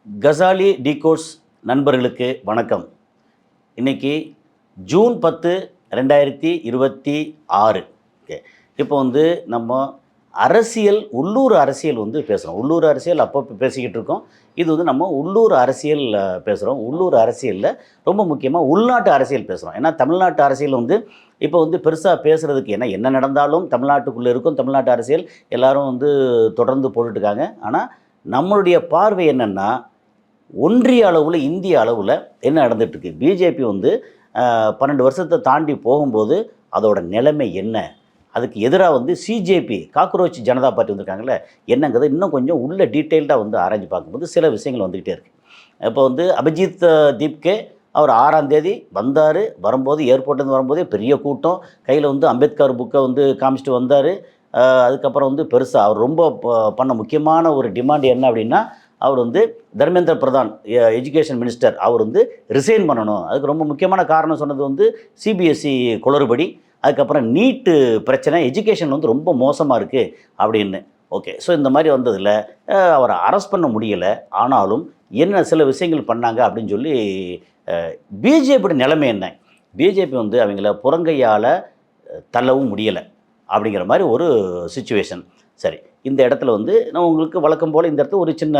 கசாலி டிகோட்ஸ் நண்பர்களுக்கு வணக்கம். இன்றைக்கி ஜூன் 10, 2026. ஓகே, இப்போ நம்ம அரசியல், உள்ளூர் அரசியல் பேசுகிறோம். உள்ளூர் அரசியல் அப்பப்போ பேசிக்கிட்டு இருக்கோம். இது நம்ம உள்ளூர் அரசியல் பேசுகிறோம். உள்ளூர் அரசியலில் ரொம்ப முக்கியமாக உள்நாட்டு அரசியல் பேசுகிறோம். ஏன்னா தமிழ்நாட்டு அரசியல் இப்போ பெருசாக பேசுகிறதுக்கு என்ன நடந்தாலும் தமிழ்நாட்டுக்குள்ளே இருக்கும். தமிழ்நாட்டு அரசியல் எல்லாரும் தொடர்ந்து போட்டுட்ருக்காங்க. ஆனால் நம்மளுடைய பார்வை என்னென்னா, ஒன்றிய அளவில், இந்திய அளவில் என்ன நடந்துகிட்ருக்கு? பிஜேபி 12 வருஷத்தை தாண்டி போகும்போது அதோட நிலைமை என்ன? அதுக்கு எதிராக சிஜேபி, காக்ரோச் ஜனதா பார்ட்டி வந்திருக்காங்களே, என்னங்கிறத இன்னும் கொஞ்சம் உள்ள டீட்டெயில்டாக ஆராய்ச்சி பார்க்கும்போது சில விஷயங்கள் வந்துக்கிட்டே இருக்குது. இப்போ அபிஜித் தீப்கே அவர் 6ஆம் தேதி வந்தார். வரும்போது ஏர்போர்ட்லேருந்து வரும்போதே பெரிய கூட்டம், கையில் அம்பேத்கர் புக்கை காமிச்சிட்டு வந்தார். அதுக்கப்புறம் பெருசாக அவர் ரொம்ப பண்ண முக்கியமான ஒரு டிமாண்ட் என்ன அப்படின்னா, அவர் தர்மேந்திர பிரதான், எஜுகேஷன் மினிஸ்டர், அவர் ரிசைன் பண்ணணும். அதுக்கு ரொம்ப முக்கியமான காரணம் சொன்னது சிபிஎஸ்சி குளறுபடி, அதுக்கப்புறம் நீட்டு பிரச்சனை, எஜுகேஷன் ரொம்ப மோசமாக இருக்குது அப்படின்னு. ஓகே, ஸோ இந்த மாதிரி வந்ததில் அவரை அரெஸ்ட் பண்ண முடியலை. ஆனாலும் என்ன சில விஷயங்கள் பண்ணாங்க அப்படின்னு சொல்லி பிஜேபியோட நிலைமை என்ன? பிஜேபி அவங்கள புறங்கையால் தள்ளவும் முடியலை அப்படிங்கிற மாதிரி ஒரு சிச்சுவேஷன். சரி, இந்த இடத்துல நான் உங்களுக்கு வழக்கம் போல் இந்த இடத்துல ஒரு சின்ன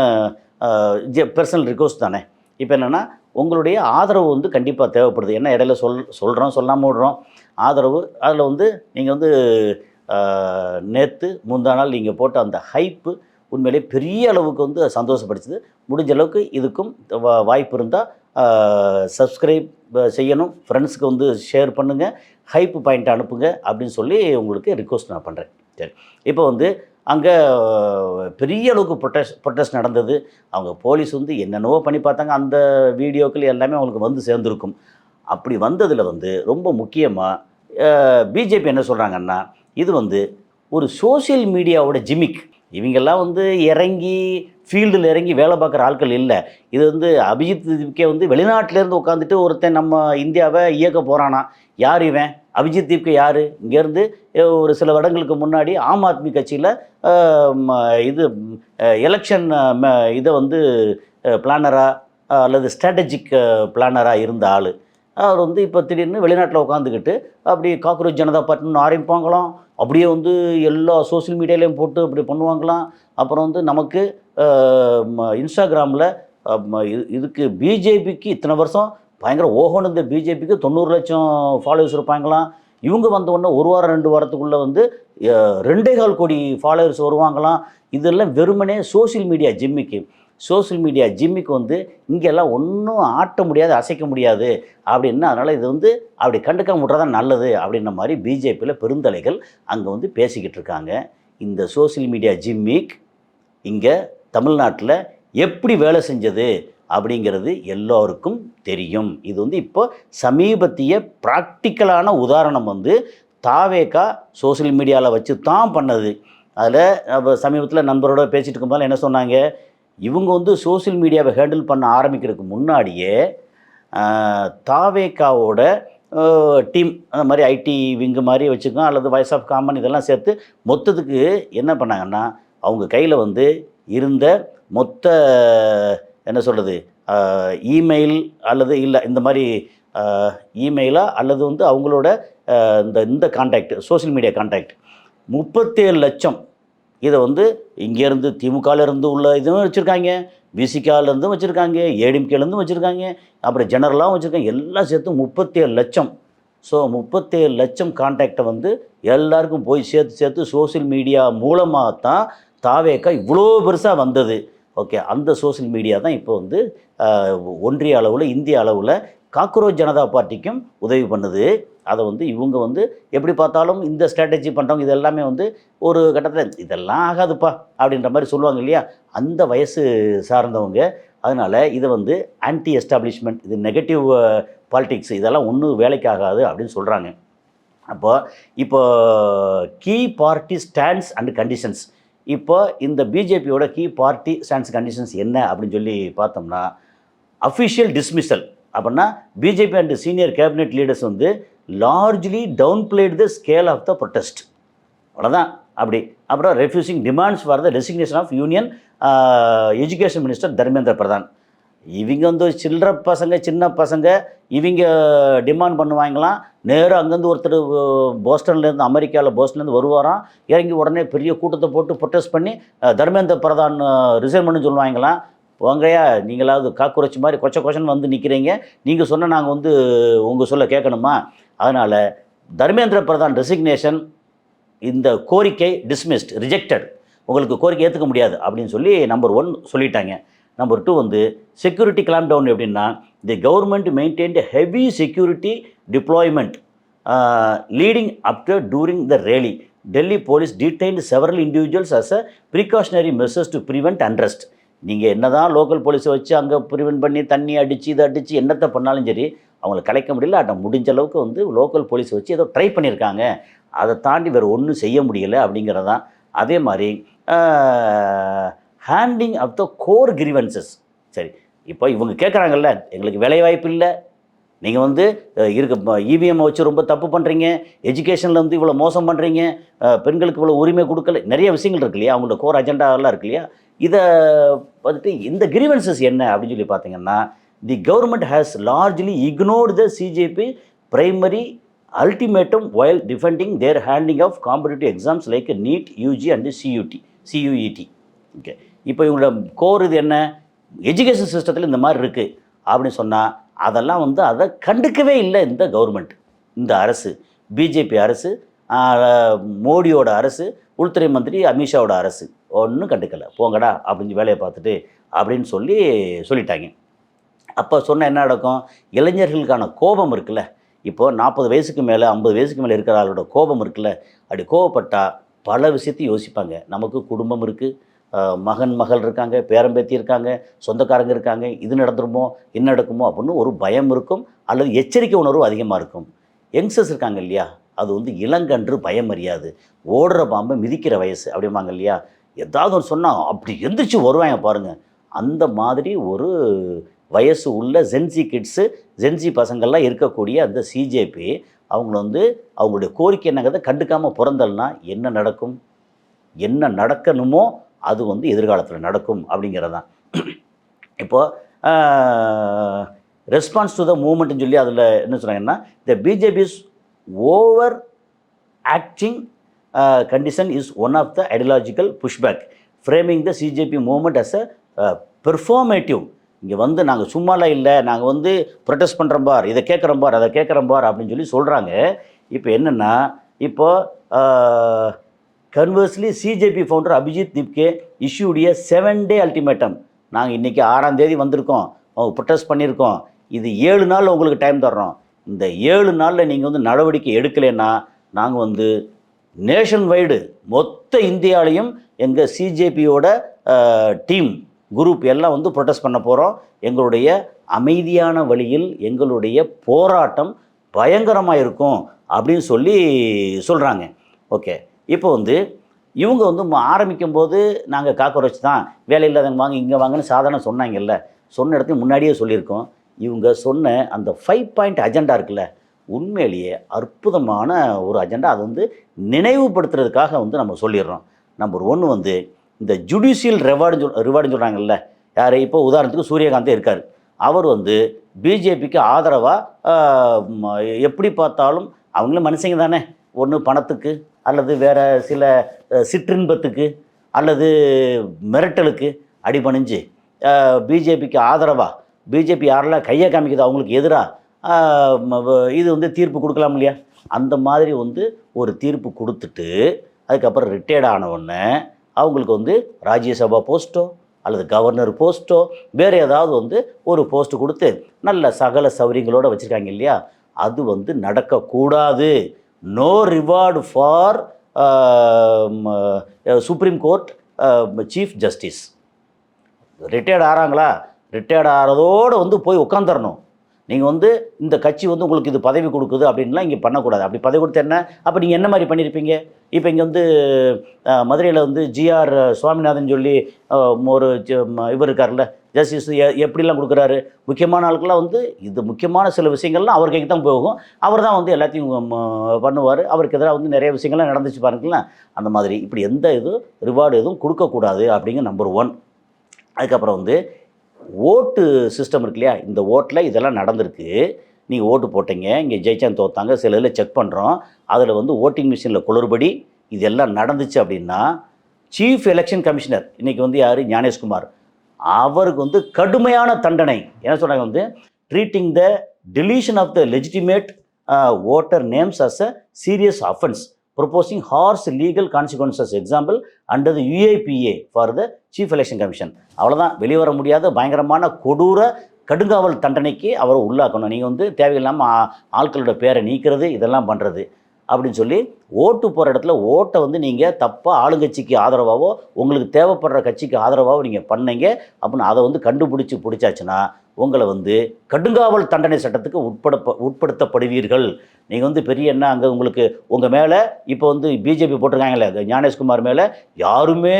பர்சனல் ரிக்வஸ்ட் தானே. இப்போ என்னென்னா, உங்களுடைய ஆதரவு கண்டிப்பாக தேவைப்படுது. என்ன இடையில சொல்கிறோம், சொல்லாமல் விடுறோம். ஆதரவு அதில் நீங்கள் நேற்று முந்தா நாள் நீங்கள் போட்ட அந்த ஹைப்பு உண்மையிலே பெரிய அளவுக்கு சந்தோஷப்படுத்துது. முடிஞ்ச அளவுக்கு இதுக்கும் வாய்ப்பு இருந்தால் சப்ஸ்கிரைப் செய்யணும், ஃப்ரெண்ட்ஸுக்கு ஷேர் பண்ணுங்கள், ஹைப்பு பாயிண்ட்டை அனுப்புங்க அப்படின்னு சொல்லி உங்களுக்கு ரிக்வஸ்ட் நான் பண்ணுறேன். சரி, இப்போ அங்கே பெரிய அளவுக்கு ப்ரொட்டஸ்ட் நடந்தது. அவங்க போலீஸ் என்னென்னவோ பண்ணி பார்த்தாங்க. அந்த வீடியோக்கள் எல்லாமே அவங்களுக்கு சேர்ந்துருக்கும். அப்படி வந்ததில் ரொம்ப முக்கியமாக பிஜேபி என்ன சொல்கிறாங்கன்னா, இது ஒரு சோசியல் மீடியாவோட ஜிமிக். இவங்கெல்லாம் இறங்கி ஃபீல்டில் இறங்கி வேலை பார்க்குற ஆட்கள் இல்லை. இது அபிஜித் தீப்கே வெளிநாட்டிலேருந்து உட்காந்துட்டு ஒருத்தன் நம்ம இந்தியாவை இயக்க போகிறானா. யார் இவன்? அபிஜித் தீப்கே யார்? இங்கேருந்து ஒரு சில வருடங்களுக்கு முன்னாடி ஆம் ஆத்மி கட்சியில் எலெக்ஷன் இதை பிளானராக அல்லது ஸ்ட்ராட்டஜிக் பிளானராக இருந்த ஆள். அவர் இப்போ திடீர்னு வெளிநாட்டில் உட்காந்துக்கிட்டு அப்படி காக்ரோச் ஜனதா பார்ட்டின்னு ஆரம்பிப்பாங்களாம். அப்படியே எல்லா சோசியல் மீடியாலையும் போட்டு அப்படி பண்ணுவாங்களாம். அப்புறம் நமக்கு இன்ஸ்டாகிராமில் இதுக்கு பிஜேபிக்கு இத்தனை வருஷம் பயங்கர ஓஹோன்னு இந்த பிஜேபிக்கு 90 லட்சம் ஃபாலோவர்ஸ் இருப்பாங்களாம். இவங்க வந்தவுடனே ஒரு வாரம் 2 வாரத்துக்குள்ளே 2.25 கோடி ஃபாலோவர்ஸ் வருவாங்களாம். இதெல்லாம் வெறுமனே சோசியல் மீடியா ஜிம்மிக்கு. சோசியல் மீடியா ஜிம்மிக்கு இங்கெல்லாம் ஒன்றும் ஆட்ட முடியாது, அசைக்க முடியாது அப்படின்னா, அதனால் இது அப்படி கண்டுக்காம விட்றதான் நல்லது அப்படின்ற மாதிரி பிஜேபியில் பெருந்தலைகள் அங்கே பேசிக்கிட்டு இருக்காங்க. இந்த சோசியல் மீடியா ஜிம்மிக் இங்கே தமிழ்நாட்டில் எப்படி வேலை செஞ்சது அப்படிங்கிறது எல்லோருக்கும் தெரியும். இது இப்போ சமீபத்திய ப்ராக்டிக்கலான உதாரணம் தாவேகா சோசியல் மீடியாவில் வச்சு தான் பண்ணது. அதில் சமீபத்தில் நண்பரோட பேசிகிட்டு இருக்கும்போது என்ன சொன்னாங்க, இவங்க சோசியல் மீடியாவை ஹேண்டில் பண்ண ஆரம்பிக்கிறதுக்கு முன்னாடியே தாவேகாவோட டீம், அந்த மாதிரி ஐடி விங்கு மாதிரி வச்சுக்கோங்க, அல்லது வாய்ஸ் ஆஃப் காமன் இதெல்லாம் சேர்த்து மொத்தத்துக்கு என்ன பண்ணாங்கன்னா, அவங்க கையில் இருந்த மொத்த என்ன சொல்கிறது இமெயில் அல்லது இல்லை இந்த மாதிரி இமெயிலாக அல்லது அவங்களோட இந்த கான்டாக்ட், சோசியல் மீடியா கான்டாக்ட் 37 லட்சம். இதை இங்கேருந்து திமுகலேருந்து உள்ள இதுவும் வச்சுருக்காங்க, விசிகாலேருந்தும் வச்சுருக்காங்க, ஏடிஎம்கேலேருந்தும் வச்சுருக்காங்க, அப்புறம் ஜெனரலாகவும் வச்சுருக்காங்க. எல்லாம் சேர்த்து 37 லட்சம். ஸோ 37 லட்சம் கான்டாக்டை எல்லாருக்கும் போய் சேர்த்து சோசியல் மீடியா மூலமாக தான் தாவேக்கா இவ்வளோ பெருசாக வந்தது. ஓகே, அந்த சோசியல் மீடியா தான் இப்போ ஒன்றிய அளவில், இந்திய அளவில் காக்ரோச் ஜனதா பார்ட்டிக்கும் உதவி பண்ணுது. அதை இவங்க எப்படி பார்த்தாலும் இந்த ஸ்ட்ராட்டஜி பண்ணுறவங்க இது எல்லாமே ஒரு கட்டத்தில் இதெல்லாம் ஆகாதுப்பா அப்படின்ற மாதிரி சொல்லுவாங்க இல்லையா, அந்த வயசு சார்ந்தவங்க. அதனால் இதை ஆன்டி எஸ்டாப்ளிஷ்மெண்ட், இது நெகட்டிவ் பாலிட்டிக்ஸ், இதெல்லாம் ஒன்றும் வேலைக்கு ஆகாது அப்படின்னு சொல்கிறாங்க. இப்போ key party stands and conditions, இப்போ இந்த பிஜேபியோட கீ பார்ட்டி ஸ்டாண்ட்ஸ் கண்டிஷன்ஸ் என்ன அப்படின்னு சொல்லி பார்த்தோம்னா, அஃபிஷியல் டிஸ்மிஸல். அப்படின்னா BJP and senior cabinet leaders largely downplayed the scale of the protest. அவ்வளோதான். அப்படி. அப்புறம் refusing demands for the resignation of union education minister Dharmendra Pradhan. இவங்க வந்து சில்லற பசங்க, சின்ன பசங்க, இவங்க டிமாண்ட் பண்ணுவாங்களாம். நேராக அங்கேருந்து ஒருத்தர் போஸ்டன்லேருந்து, அமெரிக்காவில் போஸ்டன்லேருந்து வருவாராம். இறங்கி உடனே பெரிய கூட்டத்தை போட்டு ப்ரொட்டஸ்ட் பண்ணி தர்மேந்திர பிரதான் ரிசைன் பண்ணி சொல்லுவாங்களாம். போங்கய்யா, நீங்களாவது காக்குறைச்சி மாதிரி கொச்சன்னு வந்து நிற்கிறீங்க, நீங்கள் சொன்ன நாங்கள் வந்து உங்கள் சொல்ல கேட்கணுமா? அதனால் தர்மேந்திர பிரதான் ரெசிக்னேஷன், இந்த கோரிக்கை டிஸ்மிஸ்ட், ரிஜெக்டட், உங்களுக்கு கோரிக்கை ஏற்றுக்க முடியாது அப்படின்னு சொல்லி நம்பர் 1 சொல்லிட்டாங்க. நம்பர் 2 வந்து செக்யூரிட்டி கிளாம்ப் டவுன். எப்படின்னா, the government maintained heavy security deployment leading up to during the rally. Delhi police detained several individuals as a precautionary measures to prevent unrest. நீங்கள் என்ன தான் லோக்கல் போலீஸை வச்சு அங்கே ப்ரிவெண்ட் பண்ணி தண்ணி அடித்து இதை அடித்து என்னத்தை பண்ணாலும் சரி, அவங்கள கலைக்க முடியல. முடிஞ்ச அளவுக்கு வந்து லோக்கல் போலீஸை வச்சு ஏதோ ட்ரை பண்ணியிருக்காங்க, அதை தாண்டி வேறு ஒன்றும் செய்ய முடியலை அப்படிங்கிறதான். அதே மாதிரி handling of the core grievances. சரி, இப்போ இவங்க கேட்குறாங்கல்ல, எங்களுக்கு வேலைவாய்ப்பு இல்லை, நீங்கள் வந்து இருக்க இவிஎம்மை வச்சு ரொம்ப தப்பு பண்ணுறீங்க, எஜுகேஷனில் வந்து இவ்வளோ மோசம் பண்ணுறீங்க, பெண்களுக்கு இவ்வளோ உரிமை கொடுக்கல, நிறைய விஷயங்கள் இருக்கு இல்லையா, அவங்களோட கோர் அஜெண்டாவெல்லாம் இருக்கு இல்லையா. இதை வந்துட்டு இந்த கிரீவன்சஸ் என்ன அப்படின்னு சொல்லி பார்த்தீங்கன்னா, the government has largely ignored the CJP primary ultimatum while defending their handling of competitive exams like NEET, UG and CUET. Okay, இப்போ இவங்களோட கோர் இது என்ன, எஜுகேஷன் சிஸ்டத்தில் இந்த மாதிரி இருக்குது அப்படின்னு சொன்னால், அதெல்லாம் வந்து அதை கண்டுக்கவே இல்லை இந்த கவர்மெண்ட், இந்த அரசு, பிஜேபி அரசு, மோடியோட அரசு, உள்துறை மந்திரி அமித்ஷாவோட அரசு ஒன்றும் கண்டுக்கலை. போங்கடா அப்படின்னு வேலையை பார்த்துட்டு அப்படின்னு சொல்லிட்டாங்க. அப்போ சொன்ன என்ன நடக்கும், இளைஞர்களுக்கான கோபம் இருக்குல்ல, இப்போது 40 வயசுக்கு மேலே 50 வயசுக்கு மேலே இருக்கிற ஆளோட கோபம் இருக்குல்ல, அப்படி கோபப்பட்டால் பல விஷயத்தையும் யோசிப்பாங்க. நமக்கு குடும்பம் இருக்குது, மகள் இருக்காங்க, பேரம்பேத்தி இருக்காங்க, சொந்தக்காரங்க இருக்காங்க, இது நடந்துருமோ என்ன நடக்குமோ அப்படின்னு ஒரு பயம் இருக்கும், அல்லது எச்சரிக்கை உணர்வு அதிகமாக இருக்கும். யங்ஸ்டர்ஸ் இருக்காங்க இல்லையா, அது வந்து இளங்கன்று பயம் அறியாது, ஓடுற பாம்பை மிதிக்கிற வயசு அப்படிம்பாங்க இல்லையா. ஏதாவது ஒன்று சொன்னால் அப்படி எந்திரிச்சு வருவாங்க பாருங்கள். அந்த மாதிரி ஒரு வயசு உள்ள ஜென்சி கிட்ஸு, ஜென்சி பசங்கள்லாம் இருக்கக்கூடிய அந்த சிஜேபி அவங்கள வந்து அவங்களுடைய கோரிக்கை என்னங்கிறத கண்டுக்காமல் பிறந்தல்னா என்ன நடக்கும், என்ன நடக்கணுமோ அது வந்து எதிர்காலத்தில் நடக்கும் அப்படிங்கிறதான். இப்போது ரெஸ்பான்ஸ் டு த மூமெண்ட்னு சொல்லி அதில் என்ன சொன்னாங்கன்னா, the BJP's over acting condition is one of the ideological pushback framing the CJP movement as a performative. இங்கே வந்து நாங்கள் சும்மாலாம் இல்லை, நாங்கள் வந்து ப்ரொட்டஸ்ட் பண்ணுறோம் பார், இதை கேட்குறோம் பார், அதை கேட்குறோம் பார் அப்படின்னு சொல்லி சொல்கிறாங்க. இப்போ என்னென்னா, இப்போது conversely CJP founder Abhijit Dipke issued a 7-day ultimatum. நாங்கள் இன்றைக்கி 6ஆம் தேதி வந்திருக்கோம், அவங்க ப்ரொட்டஸ்ட் பண்ணியிருக்கோம், இது 7 நாள் உங்களுக்கு டைம் தர்றோம், இந்த 7 நாளில் நீங்கள் வந்து நடவடிக்கை எடுக்கலைன்னா நாங்கள் வந்து நேஷன் வைடு மொத்த இந்தியாவிலையும் எங்கள் சிஜேபியோட டீம் குரூப் எல்லாம் வந்து ப்ரொட்டஸ்ட் பண்ண போகிறோம், எங்களுடைய அமைதியான வழியில் எங்களுடைய போராட்டம் பயங்கரமாக இருக்கும் அப்படின்னு சொல்கிறாங்க. ஓகே, இப்போ வந்து இவங்க வந்து ஆரம்பிக்கும் போது நாங்கள் காக்கரோச் தான், வேலை இல்லாதவங்க வாங்க இங்கே வாங்கன்னு சாதாரண சொன்னாங்கல்ல, சொன்ன இடத்துக்கு முன்னாடியே சொல்லியிருக்கோம். இவங்க சொன்ன அந்த 5 பாயிண்ட் அஜெண்டா இருக்குல்ல, உண்மையிலேயே அற்புதமான ஒரு அஜெண்டா. அது வந்து நினைவுபடுத்துறதுக்காக வந்து நம்ம சொல்லிடுறோம். நம்பர் 1 வந்து இந்த ஜுடிஷியல் ரிவார்டுன்னு சொல்கிறாங்கல்ல, யார், இப்போ உதாரணத்துக்கு சூரியகாந்தே இருக்கார், அவர் வந்து பிஜேபிக்கு ஆதரவாக எப்படி பார்த்தாலும் அவங்களும் மனுஷங்க தானே, ஒன்று பணத்துக்கு அல்லது வேறு சில சிற்றின்பத்துக்கு அல்லது மிரட்டலுக்கு அடிபணிஞ்சு பிஜேபிக்கு ஆதரவாக, பிஜேபி யாரெல்லாம் கையை காமிக்குது அவங்களுக்கு எதிராக இது வந்து தீர்ப்பு கொடுக்கலாம் இல்லையா, அந்த மாதிரி வந்து ஒரு தீர்ப்பு கொடுத்துட்டு அதுக்கப்புறம் ரிட்டையர்ட் ஆனவுடனே அவங்களுக்கு வந்து ராஜ்யசபா போஸ்ட்டோ அல்லது கவர்னர் போஸ்ட்டோ வேறு ஏதாவது வந்து ஒரு போஸ்ட்டு கொடுத்து நல்ல சகல சௌகரியங்களோடு வச்சுருக்காங்க இல்லையா, அது வந்து நடக்கக்கூடாது. No reward for supreme court chief justice. Retired ஆகிறாங்களா, ரிட்டையர்ட் ஆகிறதோடு வந்து போய் உட்காந்துடணும். நீங்கள் வந்து இந்த கட்சி வந்து உங்களுக்கு இது பதவி கொடுக்குது அப்படின்லாம் இங்கே பண்ணக்கூடாது. அப்படி பதவி கொடுத்து என்ன, அப்போ நீங்கள் என்ன மாதிரி பண்ணியிருப்பீங்க? இப்போ இங்கே வந்து மதுரையில் வந்து ஜிஆர் சுவாமிநாதன் சொல்லி ஒரு இவர் இருக்கார்ல, ஜஸ்டிஸ் எப்படிலாம் கொடுக்குறாரு, முக்கியமான ஆளுக்கெல்லாம் வந்து இது முக்கியமான சில விஷயங்கள்லாம் அவர் கைக்கு தான் போகும். அவர் தான் வந்து எல்லாத்தையும் பண்ணுவார். அவருக்கு எதிராக வந்து நிறைய விஷயங்கள்லாம் நடந்துச்சு பாருங்களேன். அந்த மாதிரி இப்படி எந்த ரிவார்டு எதுவும் கொடுக்கக்கூடாது அப்படிங்கிற நம்பர் 1. அதுக்கப்புறம் வந்து ஓட்டு சிஸ்டம் இருக்கு இல்லையா, இந்த ஓட்டில் இதெல்லாம் நடந்திருக்கு, நீங்கள் ஓட்டு போட்டீங்க, இங்கே ஜெயிச்சான் தோத்தாங்க, சில இதில் செக் பண்ணுறோம், அதில் வந்து ஓட்டிங் மிஷினில் குளறுபடி இதெல்லாம் நடந்துச்சு அப்படின்னா சீஃப் எலெக்ஷன் கமிஷனர் இன்றைக்கி வந்து யார், ஞானேஷ்குமார், அவருக்கு வந்து கடுமையான தண்டனை. என்ன சொல்கிறாங்க வந்து treating the deletion of the legitimate voter names as a serious offence proposing harsh legal consequences example under the UAPA for the Chief Election Commission. அவ்வளோதான், வெளிவர முடியாத பயங்கரமான கொடூர கடுங்காவல் தண்டனைக்கு அவரை உள்ளாக்கணும். நீங்கள் வந்து தேவையில்லாமல் ஆட்களோட பேரை நீக்கிறது இதெல்லாம் பண்ணுறது அப்படின்னு சொல்லி ஓட்டு போகிற இடத்துல ஓட்டை வந்து நீங்கள் தப்பாக ஆளுங்கட்சிக்கு ஆதரவாகவோ உங்களுக்கு தேவைப்படுற கட்சிக்கு ஆதரவாகவோ நீங்கள் பண்ணீங்க அப்படின்னு அதை வந்து பிடிச்சாச்சுன்னா உங்களை வந்து கடுங்காவல் தண்டனை சட்டத்துக்கு உட்படுத்தப்படுவீர்கள். நீங்கள் வந்து பெரிய என்ன அங்கே உங்களுக்கு உங்கள் மேலே இப்போ வந்து பிஜேபி போட்டிருக்காங்களே ஞானேஷ்குமார் மேலே யாருமே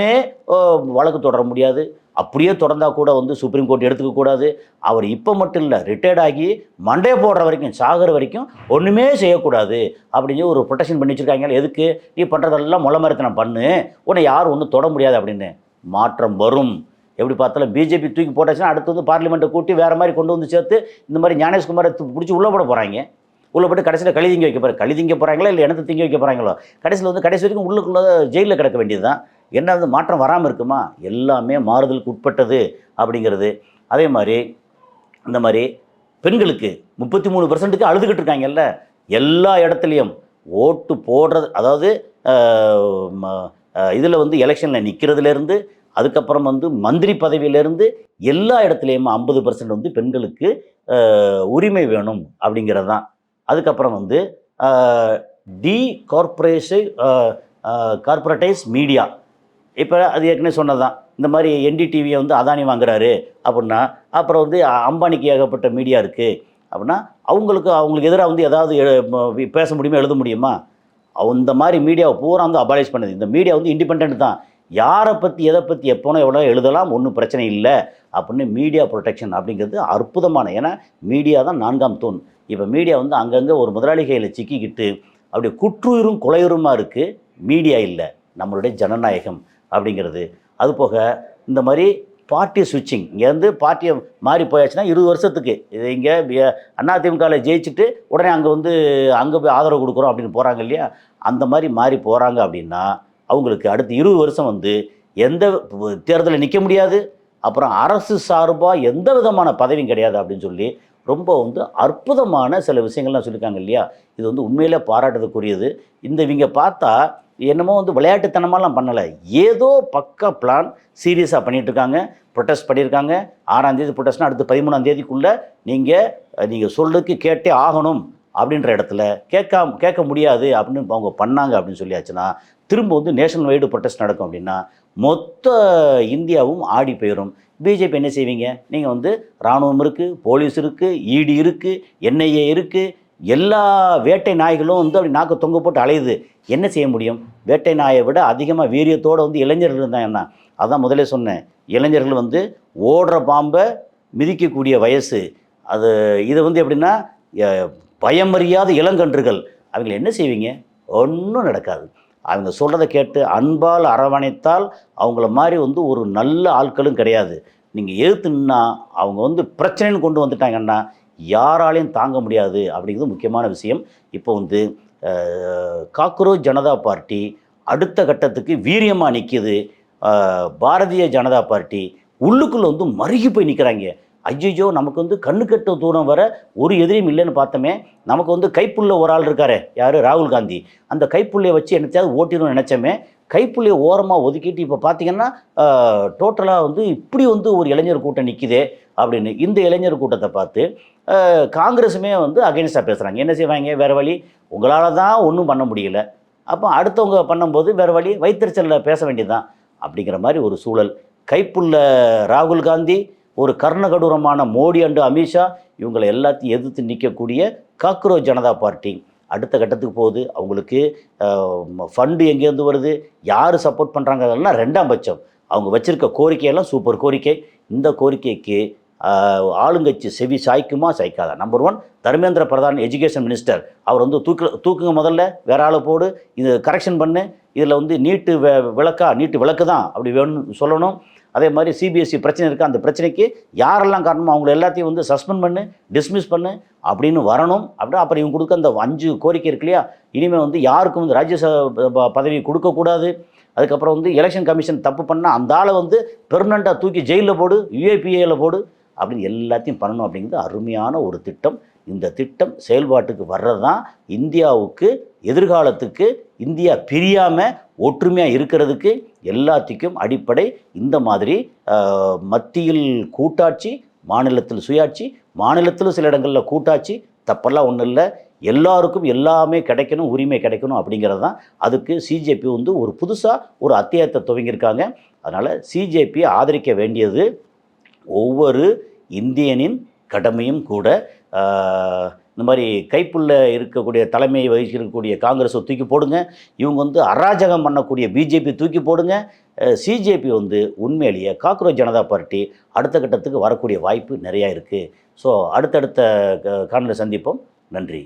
வழக்கு தொடர முடியாது. அப்படியே தொடர்ந்தால் கூட வந்து சுப்ரீம் கோர்ட் எடுத்துக்கக்கூடாது. அவர் இப்போ மட்டும் இல்லை, ரிட்டையர்ட் ஆகி மண்டே போடுற வரைக்கும் சாகிற வரைக்கும் ஒன்றுமே செய்யக்கூடாது அப்படின்னு ஒரு ப்ரொடெக்ஷன் பண்ணி வச்சுருக்காங்க. எதுக்கு, நீ பண்ணுறதெல்லாம் முளை மரத்தனம் பண்ணு, உன்னை யாரும் ஒன்றும் தொட முடியாது அப்படின்னு. மாற்றம் வரும். எப்படி பார்த்தாலும் பிஜேபி தூக்கி போட்டாச்சுன்னா அடுத்து வந்து பார்லிமெண்ட்டை கூட்டி வேறு மாதிரி கொண்டு வந்து சேர்த்து இந்த மாதிரி ஞானேஷ்குமாரை பிடிச்சி உள்ளே போட போகிறாங்க. உள்ளே போட்டு கடைசியில் கழிதிங்க வைக்க போகிறாங்க. கழிதிங்க போகிறாங்களா இல்லை எனத்தை திங்க வைக்க போகிறாங்களோ, கடைசியில் வந்து கடைசி வரைக்கும் உள்ளுக்குள்ளே ஜெயிலில் கிடக்க வேண்டியது தான். என்ன வந்து மாற்றம் வராமல் இருக்குமா? எல்லாமே மாறுதலுக்கு உட்பட்டது அப்படிங்கிறது. அதே மாதிரி இந்த மாதிரி பெண்களுக்கு 33% அழுதுகிட்டு இருக்காங்கல்ல எல்லா இடத்துலையும் ஓட்டு போடுறது, அதாவது இதில் வந்து எலெக்ஷனில் நிற்கிறதுலேருந்து அதுக்கப்புறம் வந்து மந்திரி பதவியிலேருந்து எல்லா இடத்துலையும் 50% வந்து பெண்களுக்கு உரிமை வேணும் அப்படிங்கிறது தான். அதுக்கப்புறம் வந்து கார்பரேட்டைஸ் மீடியா, இப்போ அது ஏற்கனவே சொன்னது தான். இந்த மாதிரி NDTVயை வந்து அதானி வாங்குறாரு அப்படின்னா, அப்புறம் வந்து அம்பானிக்கு ஏகப்பட்ட மீடியா இருக்குது அப்படின்னா அவங்களுக்கு எதிராக வந்து ஏதாவது பேச முடியுமா, எழுத முடியுமா? அந்த மாதிரி மீடியாவை பூரா வந்து அபாலிஷ் பண்ணுது. இந்த மீடியா வந்து இண்டிபெண்ட் தான், யாரை பற்றி எதை பற்றி எப்போனோ எவ்வளோ எழுதலாம், ஒன்றும் பிரச்சனை இல்லை அப்படின்னு மீடியா ப்ரொடெக்ஷன் அப்படிங்கிறது அற்புதமான. ஏன்னா மீடியா தான் 4ஆம் தூண். இப்போ மீடியா வந்து அங்கங்கே ஒரு முதலாளி கையில் சிக்கிக்கிட்டு அப்படி குற்றுயிரும் கொலையுருமாக இருக்குது. மீடியா இல்லை நம்மளுடைய ஜனநாயகம் அப்படிங்கிறது. அதுபோக இந்த மாதிரி பார்ட்டி ஸ்விட்சிங், இங்கேருந்து பார்ட்டியை மாறி போயாச்சுன்னா 20 வருஷத்துக்கு இது இங்கே அதிமுகவில் ஜெயிச்சுட்டு உடனே அங்கே போய் ஆதரவு கொடுக்குறோம் அப்படின்னு போகிறாங்க இல்லையா, அந்த மாதிரி மாறி போகிறாங்க அப்படின்னா அவங்களுக்கு அடுத்து 20 வருஷம் வந்து எந்த தேர்தலில் நிற்க முடியாது, அப்புறம் அரசு சார்பாக எந்த விதமான பதவியும் கிடையாது அப்படின்னு சொல்லி ரொம்ப வந்து அற்புதமான சில விஷயங்கள்லாம் சொல்லியிருக்காங்க இல்லையா. இது வந்து உண்மையிலே பாராட்டுறதுக்குரியது. இவங்க பார்த்தா என்னமோ வந்து விளையாட்டுத்தனமாலாம் பண்ணலை, ஏதோ பக்கா பிளான் சீரியஸாக பண்ணிகிட்ருக்காங்க. ப்ரொட்டஸ்ட் பண்ணியிருக்காங்க. 6ஆம் தேதி ப்ரொட்டஸ்ட்னா அடுத்து 13ஆம் தேதிக்குள்ளே நீங்கள் சொல்றதுக்கு கேட்டே ஆகணும் அப்படின்ற இடத்துல கேட்க முடியாது அப்படின்னு அவங்க பண்ணாங்க அப்படின்னு சொல்லியாச்சுன்னா திரும்ப வந்து நேஷனல் வைடு ப்ரொட்டஸ்ட் நடக்கும். அப்படின்னா மொத்த இந்தியாவும் ஆடி போயிடும். பிஜேபி என்ன செய்வீங்க, நீங்கள் வந்து இராணுவம் இருக்குது, போலீஸ் இருக்குது, இடி இருக்குது, NIA இருக்குது, எல்லா வேட்டை நாய்களும் வந்து அப்படி நாக்கு தொங்க போட்டு அலையுது. என்ன செய்ய முடியும்? வேட்டை நாயை விட அதிகமாக வீரியத்தோடு வந்து இளைஞர்கள் இருந்தாங்கன்னா, அதான் முதலே சொன்னேன், இளைஞர்கள் வந்து ஓடுற பாம்பை மிதிக்கக்கூடிய வயசு அது. இதை வந்து எப்படின்னா பயமறியாத இளங்கன்றுகள், அவங்களை என்ன செய்வீங்க? ஒன்றும் நடக்காது. அவங்க சொல்கிறத கேட்டு அன்பால் அரவணைத்தால் அவங்கள மாதிரி வந்து ஒரு நல்ல ஆட்களும் கிடையாது. நீங்கள் எதிர்த்துன்னா அவங்க வந்து பிரச்சனைன்னு கொண்டு வந்துட்டாங்கன்னா யாராலையும் தாங்க முடியாது அப்படிங்கிறது முக்கியமான விஷயம். இப்போ வந்து காக்ரோச் ஜனதா பார்ட்டி அடுத்த கட்டத்துக்கு வீரியமாக நிற்கிது. பாரதிய ஜனதா பார்ட்டி உள்ளுக்குள்ளே வந்து மருகி போய் நிற்கிறாங்க. ஐயோ, நமக்கு வந்து கண்ணு கட்ட தூரம் வர ஒரு எதிரியும் இல்லைன்னு பார்த்தோமே, நமக்கு வந்து கைப்புள்ள ஒரு ஆள் இருக்காரு, யார், ராகுல் காந்தி. அந்த கைப்புள்ளையை வச்சு என்னத்தையாவது ஓட்டிடணும்னு நினச்சோமே, கைப்புள்ளையை ஓரமாக ஒதுக்கிட்டு இப்போ பார்த்தீங்கன்னா டோட்டலாக வந்து இப்படி வந்து ஒரு இளைஞர் கூட்டம் நிற்கிதே அப்படின்னு. இந்த இளைஞர் கூட்டத்தை பார்த்து காங்கிரஸுமே வந்து அகெயின்ஸ்டாக பேசுகிறாங்க. என்ன செய்வாங்க, வேறு வழி, உங்களால் தான் ஒன்றும் பண்ண முடியல, அப்போ அடுத்தவங்க பண்ணும்போது வேறு வழி, வைத்தறிச்சலில் பேச வேண்டியதுதான் அப்படிங்கிற மாதிரி ஒரு சூழல். கைப்புள்ள ராகுல் காந்தி, ஒரு கர்ணகடூரமான மோடி அண்டு அமித்ஷா, இவங்களை எல்லாத்தையும் எதிர்த்து நிற்கக்கூடிய காக்ரோச் ஜனதா பார்ட்டி அடுத்த கட்டத்துக்கு போகுது. அவங்களுக்கு ஃபண்டு எங்கேருந்து வருது, யார் சப்போர்ட் பண்ணுறாங்க, அதெல்லாம் 2ஆம் பட்சம். அவங்க வச்சுருக்க கோரிக்கையெல்லாம் சூப்பர் கோரிக்கை. இந்த கோரிக்கைக்கு ஆளுங்கட்சி செவி சாய்க்குமா சாய்க்காதா? Number 1 Dharmendra Pradhan education minister, அவர் வந்து தூக்குங்க முதல்ல, வேற ஆளை போடு, இது கரெக்ஷன் பண்ணு, இதில் வந்து நீட்டு நீட்டு விளக்கு தான் அப்படி வேணும்னு சொல்லணும். அதே மாதிரி சிபிஎஸ்சி பிரச்சனை இருக்குது, அந்த பிரச்சனைக்கு யாரெல்லாம் காரணமோ அவங்கள எல்லாத்தையும் வந்து சஸ்பெண்ட் பண்ணு, டிஸ்மிஸ் பண்ணு அப்படின்னு வரணும். அப்படின்னா அப்புறம் இவங்க கொடுக்க அந்த 5 கோரிக்கை இருக்கு இல்லையா, இனிமேல் வந்து யாருக்கும் வந்து ராஜ்யசபா பதவி கொடுக்கக்கூடாது. அதுக்கப்புறம் வந்து எலெக்ஷன் கமிஷன் தப்பு பண்ணால் அந்த ஆளை வந்து பெர்மனண்ட்டாக தூக்கி ஜெயிலில் போடு, யுஏபிஏயில் போடு அப்படின்னு எல்லாத்தையும் பண்ணணும். அப்படிங்கிறது அருமையான ஒரு திட்டம். இந்த திட்டம் செயல்பாட்டுக்கு வர்றது தான் இந்தியாவுக்கு எதிர்காலத்துக்கு இந்தியா பிரியாமல் ஒற்றுமையாக இருக்கிறதுக்கு எல்லாத்துக்கும் அடிப்படை. இந்த மாதிரி மத்தியில் கூட்டாட்சி, மாநிலத்தில் சுயாட்சி, மாநிலத்திலும் சில இடங்களில் கூட்டாட்சி, தப்பெல்லாம் ஒன்றும் இல்லை. எல்லாருக்கும் எல்லாமே கிடைக்கணும், உரிமை கிடைக்கணும் அப்படிங்கிறது தான். அதுக்கு சிஜேபி வந்து ஒரு புதுசாக ஒரு அத்தியாயத்தை துவங்கியிருக்காங்க. அதனால் சிஜேபியை ஆதரிக்க வேண்டியது ஒவ்வொரு இந்தியனின் கடமையும் கூட. இந்த மாதிரி கைப்புள்ள இருக்கக்கூடிய தலைமையை வகிக்கக்கூடிய காங்கிரஸை தூக்கி போடுங்க. இவங்க வந்து அராஜகம் பண்ணக்கூடிய பிஜேபி தூக்கி போடுங்க. சிஜேபி வந்து உண்மையிலேயே காக்ரோச் ஜனதா பார்ட்டி அடுத்த கட்டத்துக்கு வரக்கூடிய வாய்ப்பு நிறையா இருக்குது. ஸோ அடுத்தடுத்த காணொலியில் சந்திப்போம். நன்றி.